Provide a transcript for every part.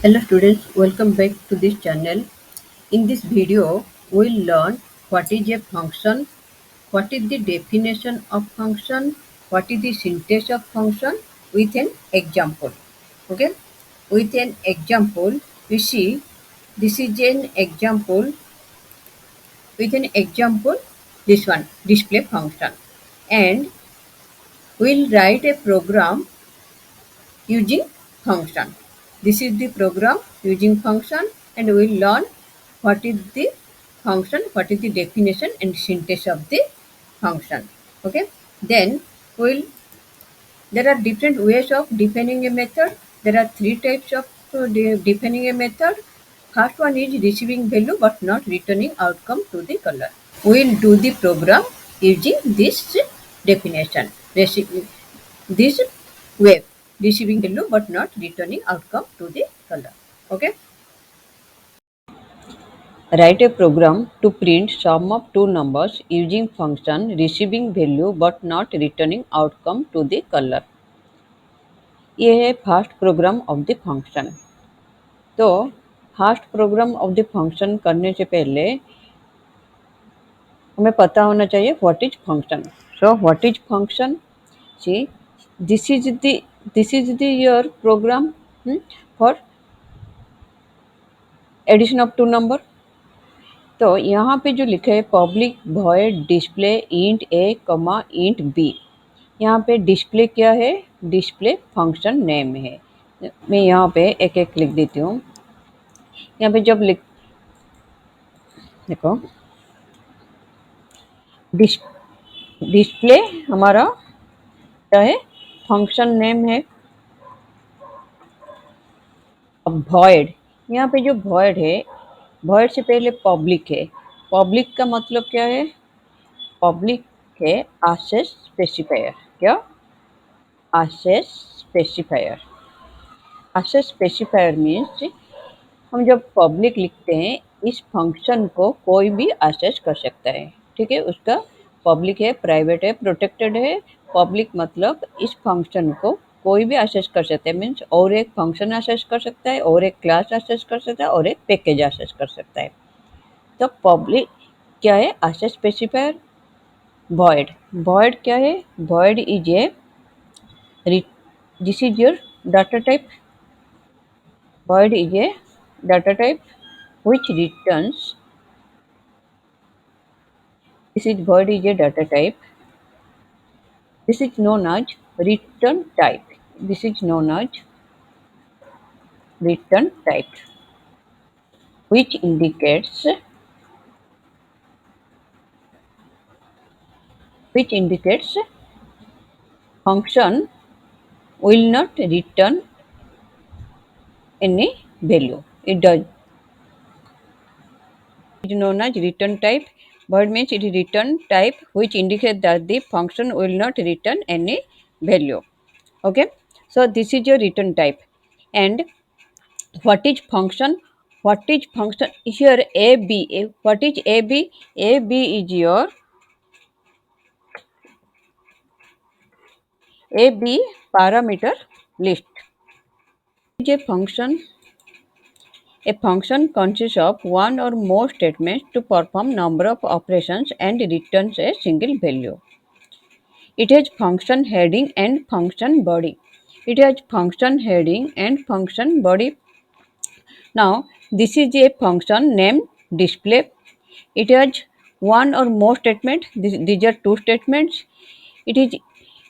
Hello students, welcome back to this channel. In this video, we'll learn what is a function, what is the definition of function, what is the syntax of function with an example. Okay, with an example, you see this is an example with an example, this one display function, and we'll write a program using function. This is the program using function, and we'll learn what is the function, what is the definition and syntax of the function. Okay. Then we'll there are different ways of defining a method. There are three types of defining a method. First one is receiving value but not returning outcome to the caller. We'll do the program using this definition. This way, receiving value but not returning outcome to the caller. Okay. Write a program to print sum of two numbers using function receiving value but not returning outcome to the caller. ये है first program of the function. तो first program of the function करने से पहले हमें पता होना चाहिए what is function. So what is function? See this is the your program for addition of two number. तो यहाँ पे जो लिखा है public void display int a comma int B, यहाँ पे डिस्प्ले क्या है? डिस्प्ले फंक्शन नेम है। मैं यहाँ पे एक एक लिख देती हूँ। यहाँ पे जब देखो डिस्प्ले हमारा क्या है? फंक्शन नेम है। अब वॉइड, यहाँ पे जो वॉइड है, वॉइड से पहले पब्लिक है। पब्लिक का मतलब क्या है? पब्लिक है एक्सेस स्पेसिफायर। क्या? Access specifier. Access specifier means हम जब पब्लिक लिखते हैं, इस फंक्शन को कोई भी एक्सेस कर सकता है। ठीक है, उसका पब्लिक है, प्राइवेट है, प्रोटेक्टेड है। पब्लिक मतलब इस फंक्शन को कोई भी एक्सेस कर सकता है, मीन्स और एक फंक्शन एक्सेस कर सकता है, और एक क्लास एक्सेस कर सकता है, और एक पैकेज एक्सेस कर सकता है। तो पब्लिक क्या है? Access specifier. void void क्या है? void is a this is your data type. Void is a data type which returns, this is void is a data type, this is known as return type. This is known as return type, which indicates function will not return any value. It does is known as return type. Void means it is return type which indicates that the function will not return any value. Okay, so this is your return type. And what is function? What is function? Here AB. What is AB? AB is your AB parameter list. Is a function. A function consists of one or more statements to perform number of operations and returns a single value. It has function heading and function body. It has function heading and function body. Now, this is a function named display. It has one or more statements. These are two statements. It is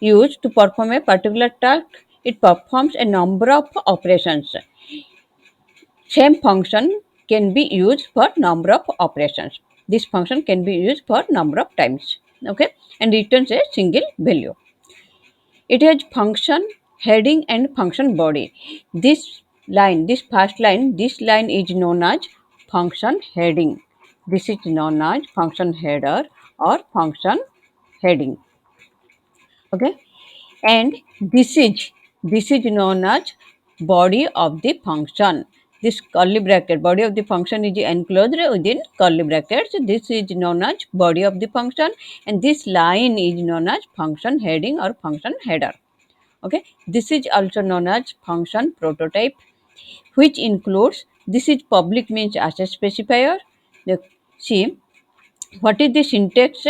used to perform a particular task. It performs a number of operations. Same function can be used for number of operations. This function can be used for number of times. Okay, and returns a single value. It has function heading and function body. This first line, this line is known as function heading. This is known as function header or function heading. Okay, and this is known as body of the function. This curly bracket, body of the function is enclosed within curly brackets. This is known as body of the function, and this line is known as function heading or function header. Okay, this is also known as function prototype. which includes this is public means access specifier. See what is the syntax.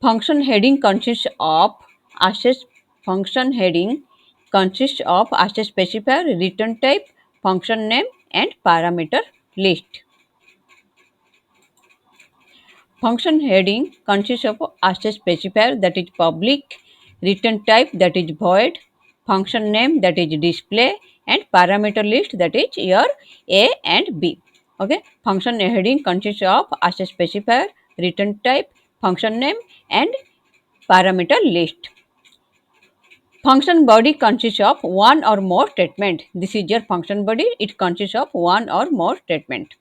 Function heading consists of access function heading consists of access specifier, return type, function name and parameter list. Function heading consists of access specifier that is public, return type that is void, function name that is display and parameter list that is your A and B. Okay, function heading consists of access specifier, return type, function name and parameter list. Function body consists of one or more statement. This is your function body. It consists of one or more statement.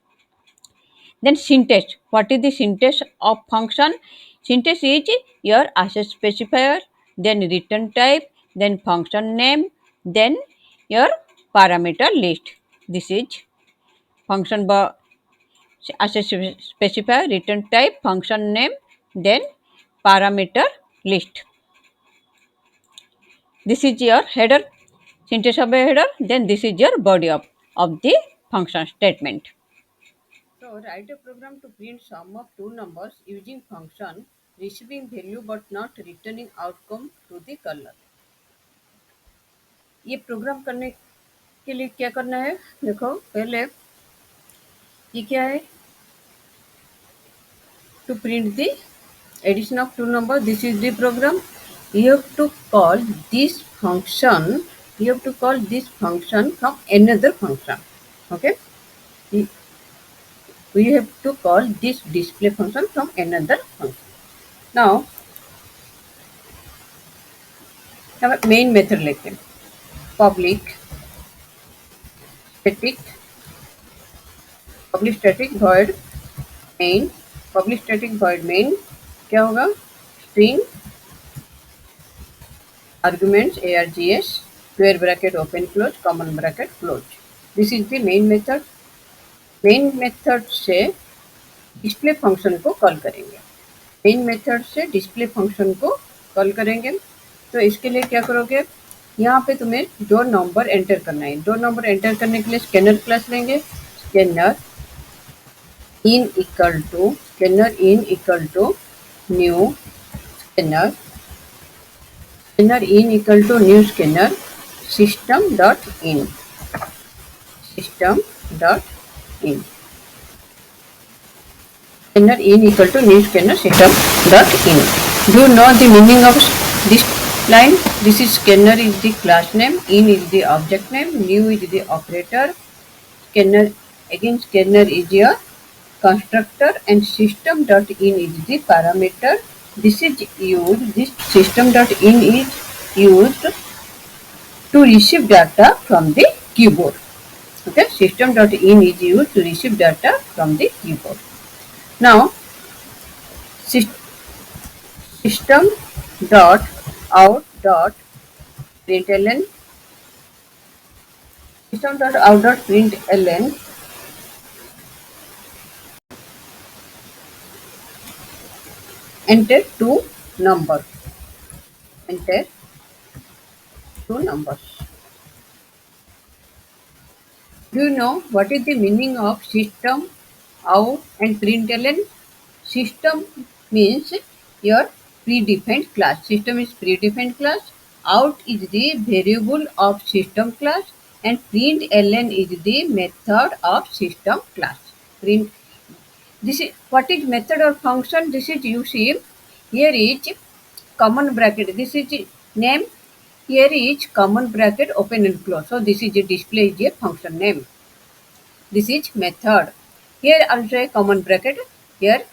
Then syntax. What is the syntax of function? Syntax is your access specifier, then return type, then function name, then your parameter list. This is function access specifier, return type, function name, then parameter list. This is your header, syntax of a header, then this is your body of the function statement. So write a program to print sum of two numbers using function receiving value but not returning outcome to the curler. ये programme करने के लिए क्या करना है? देखो पहले ये क्या है? To print the addition of two numbers, this is the program. You have to call this function. You have to call this function from another function. Okay. We have to call this display function from another function. Now, हम main method लेते हैं. Public static void main. Public static void main क्या होगा? String arguments args square bracket open close common bracket close. This is the main method. Main method से display function को call करेंगे. Main method से display function को call करेंगे. तो इसके लिए क्या करोगे? यहाँ पे तुम्हें दो नंबर एंटर करना है. दो नंबर एंटर करने के लिए स्कैनर क्लास लेंगे. Scanner in equal to new scanner. Scanner in equal to new scanner system dot in. Scanner in equal to new scanner system dot in. Do you know the meaning of this line? This is scanner is the class name, in is the object name, new is the operator. Scanner is your constructor and system dot in is the parameter. This system dot in is used to receive data from the keyboard. Okay, system.in is used to receive data from the keyboard. Now, system.out.println enter two numbers. Do you know what is the meaning of system, out and println? System means your predefined class. System is predefined class. Out is the variable of system class and println is the method of system class. This is what is method or function. This is you see here is common bracket. This is name. Here is common bracket open and close. So this is a display is a function name. This is method. Here also a common bracket. Here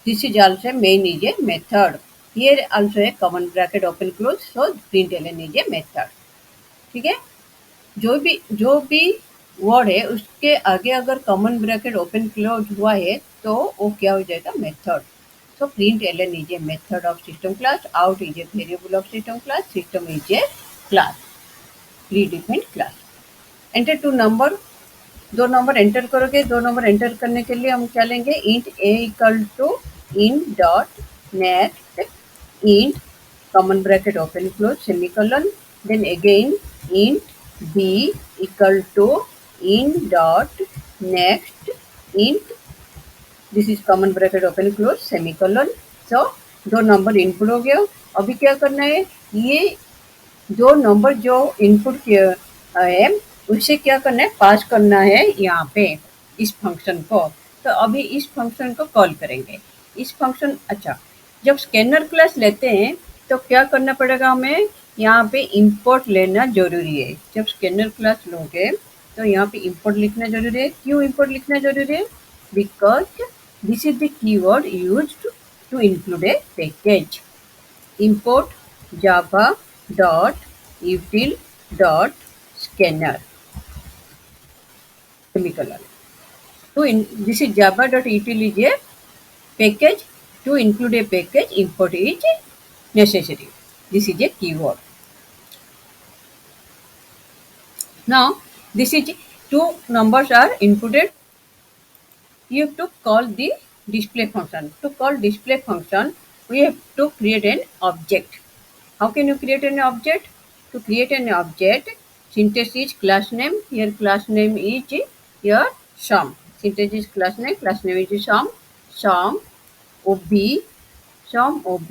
this is also main is a method. Here also a common bracket open close. So println is a method. ठीक है? जो भी word है उसके आगे अगर common bracket open close हुआ है तो वो क्या हो जाएगा? Method. So println is a method of system class. Out is a variable of system class. System is a class, predefined class. Enter two number. दो नंबर एंटर करोगे. दो नंबर एंटर करने के लिए हम क्या लेंगे? Int a equal to int dot next int common bracket open close semicolon. Then again int b equal to in dot next int, this is common bracket open close semicolon. So दो number input हो गया। अभी क्या करना है, ये दो number जो इनपुट किया है उसे क्या करना है, पास करना है यहाँ पे इस फंक्शन को। तो अभी इस फंक्शन को कॉल करेंगे। इस फंक्शन अच्छा, जब स्कैनर क्लास लेते हैं तो क्या करना पड़ेगा हमें, यहाँ पे इंपोर्ट लेना जरूरी है। जब स्कैनर क्लास लोगे तो यहाँ पे इंपोर्ट लिखना जरूरी है। क्यों इंपोर्ट लिखना जरूरी है? Because this is the keyword used to include a package. import java dot util dot scanner semicolon. This is java dot util is a package. To include a package, import is necessary. This is a keyword. Now this is two numbers are inputted. You have to call the display function. To call display function, we have to create an object. How can you create an object? To create an object, syntax is class name. Here class name is your sum. Syntax is class name is sum. Sum ob, sum ob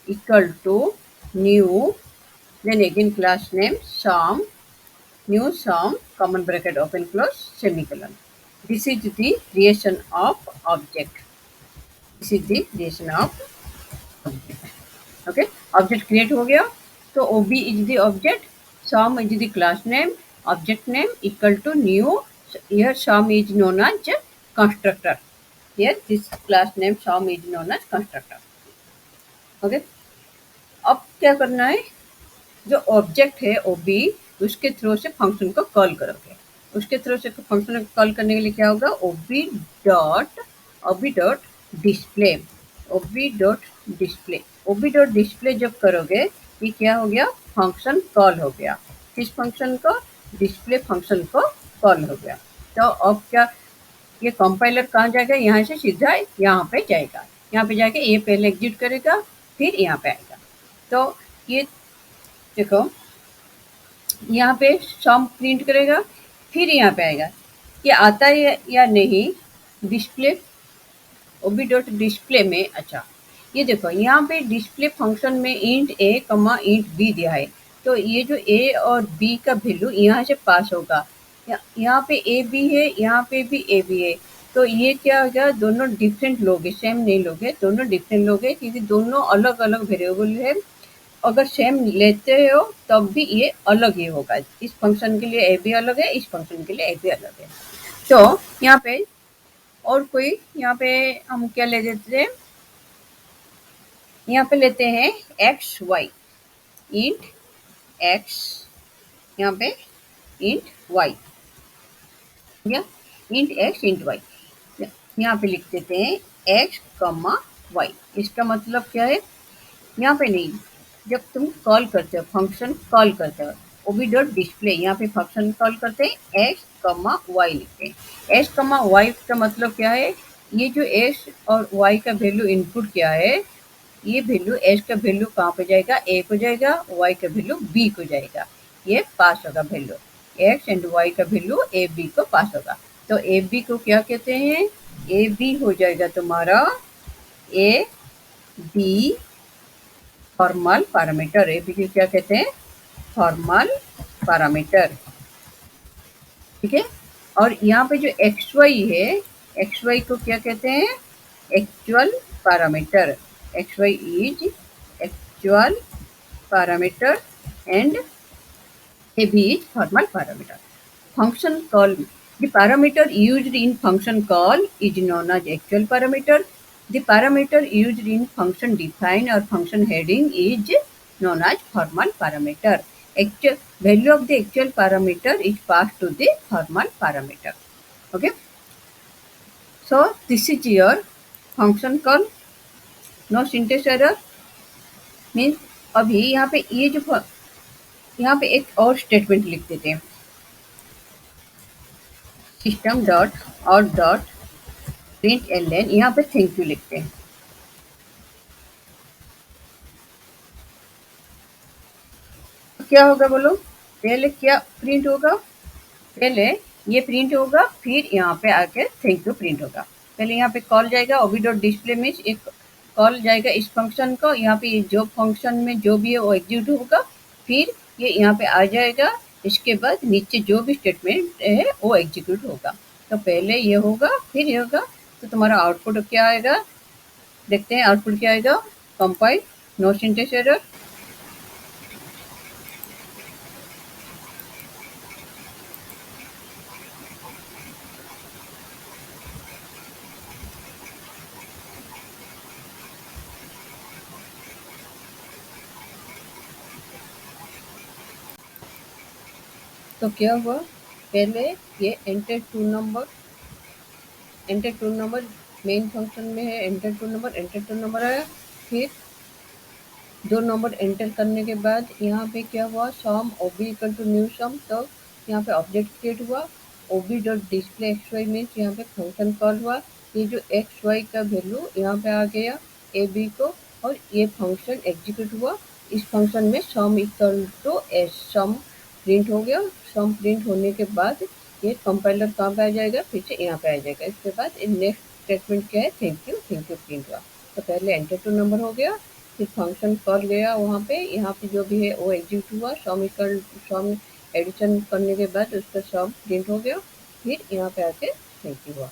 equal to new, then again class name sum, new sum, common bracket open close semicolon. This is the creation of object. This is the creation of object. Okay, object create हो गया। तो ob is the object, sum is the class name, object name equal to new. Here sum is known as constructor. Here this class name sum is known as constructor. Okay, अब क्या करना है, जो object है ob उसके through से function को call करोगे। उसके थ्रू से फंक्शन को कॉल करने के लिए क्या होगा, ob.display, ob.display जब करोगे ये क्या हो गया, फंक्शन कॉल हो गया। किस फंक्शन को, डिस्प्ले फंक्शन को कॉल हो गया। तो अब क्या, ये कंपाइलर कहाँ जाएगा, यहाँ से सीधा यहाँ पे जाएगा। यहाँ पे जाके ये पहले एग्जीक्यूट करेगा फिर यहाँ पे आएगा। तो ये देखो यहाँ पे सम प्रिंट करेगा फिर यहाँ पे आएगा। ये आता है या नहीं डिस्प्ले, ओबी डॉट डिस्प्ले में। अच्छा ये देखो यहाँ पे डिस्प्ले फंक्शन में int a comma int B दिया है। तो ये जो ए और बी का वैल्यू यहाँ से पास होगा। यहाँ पे ए बी है, यहाँ पे भी ए बी है। तो ये क्या हो गया, दोनों डिफरेंट लोग हैं, सेम नहीं लोग हैं, दोनों डिफरेंट लोग हैं क्योंकि दोनों अलग अलग वेरिएबल है। अगर सेम लेते हो तब भी ये अलग ही होगा। इस फंक्शन के लिए ए बी अलग है, इस फंक्शन के लिए ए बी अलग है। तो यहाँ पे और कोई, यहाँ पे हम क्या ले लेते हैं, यहाँ पे लेते हैं एक्स वाई, इंट एक्स, यहाँ पे इंट वाई, या इंट एक्स इंट वाई। यहाँ पे लिख देते हैं एक्स कमा वाई। इसका मतलब क्या है, यहाँ पे नहीं, जब तुम कॉल करते हो फंक्शन कॉल करते हो ओबी डॉट डिस्प्ले, यहाँ पे फंक्शन कॉल करते हैं एक्स कमा वाई लिखते हैं। एक्स कमा वाई का मतलब क्या है, ये जो एक्स और वाई का वैल्यू इनपुट किया है, ये वैल्यू एक्स का वैल्यू कहाँ पे जाएगा, ए को जाएगा, वाई का वैल्यू बी को जाएगा। ये पास होगा वैल्यू, एक्स एंड वाई का वैल्यू ए बी को पास होगा। तो ए बी को क्या कहते हैं, ए बी हो जाएगा तुम्हारा A B formal parameter. A B क्या कहते हैं, फॉर्मल पैरामीटर। ठीक है, और यहाँ पे जो एक्स वाई है, एक्स वाई को क्या कहते हैं, actual parameter. X Y is actual parameter and A B is formal parameter. Function call, the parameter used in function call is known as actual parameter. The parameter used in function define or function heading is known as formal parameter. Actual value of the actual parameter is passed to the formal parameter. Okay. So this is your function call. No syntax error. Means अभी यहाँ पे ये जो यहाँ पे एक और statement लिख देते हैं, system dot out dot print L N, यहाँ पे थैंक यू लिखते हैं। क्या होगा बोलो, पहले क्या प्रिंट होगा, पहले ये प्रिंट होगा, फिर यहाँ पे आके थैंक यू प्रिंट होगा। पहले यहाँ पे कॉल जाएगा ओबी डॉट डिस्प्ले मीन्स एक कॉल जाएगा इस फंक्शन को, यहाँ पे ये जो फंक्शन में जो भी है वो एग्जीक्यूट होगा, फिर ये यहाँ पे आ जाएगा, इसके बाद नीचे जो भी स्टेटमेंट है वो एग्जीक्यूट होगा। तो पहले ये होगा, फिर ये होगा, तो तुम्हारा आउटपुट क्या आएगा, देखते हैं आउटपुट क्या आएगा। Compile, no syntax error. तो क्या हुआ, पहले ये enter two number main function में है, एंटर टू नंबर आया, फिर दो नंबर एंटर करने के बाद यहाँ पे क्या हुआ, sum ob equal to new sum, तो यहाँ पे ऑब्जेक्ट क्रिएट हुआ। Ob dot display x y means यहाँ पे फंक्शन कॉल हुआ, ये जो एक्स वाई का वैल्यू यहाँ पे आ गया ए बी को, और ये फंक्शन एग्जीक्यूट हुआ। इस फंक्शन में sum equal to S sum print हो गया। सम प्रिंट होने के बाद ये कंपाइलर कहाँ पे आ जाएगा, फिर से यहाँ पे आ जाएगा। इसके बाद नेक्स्ट स्टेटमेंट क्या है, थैंक यू प्रिंट हुआ। तो पहले एंटर टू नंबर हो गया, फिर फंक्शन कॉल गया वहाँ पे, यहाँ पे जो भी है वो एग्जीक्यूट हुआ। सम एडिशन करने के बाद उसका सम प्रिंट हो गया, फिर यहाँ पे आके थैंक यू हुआ।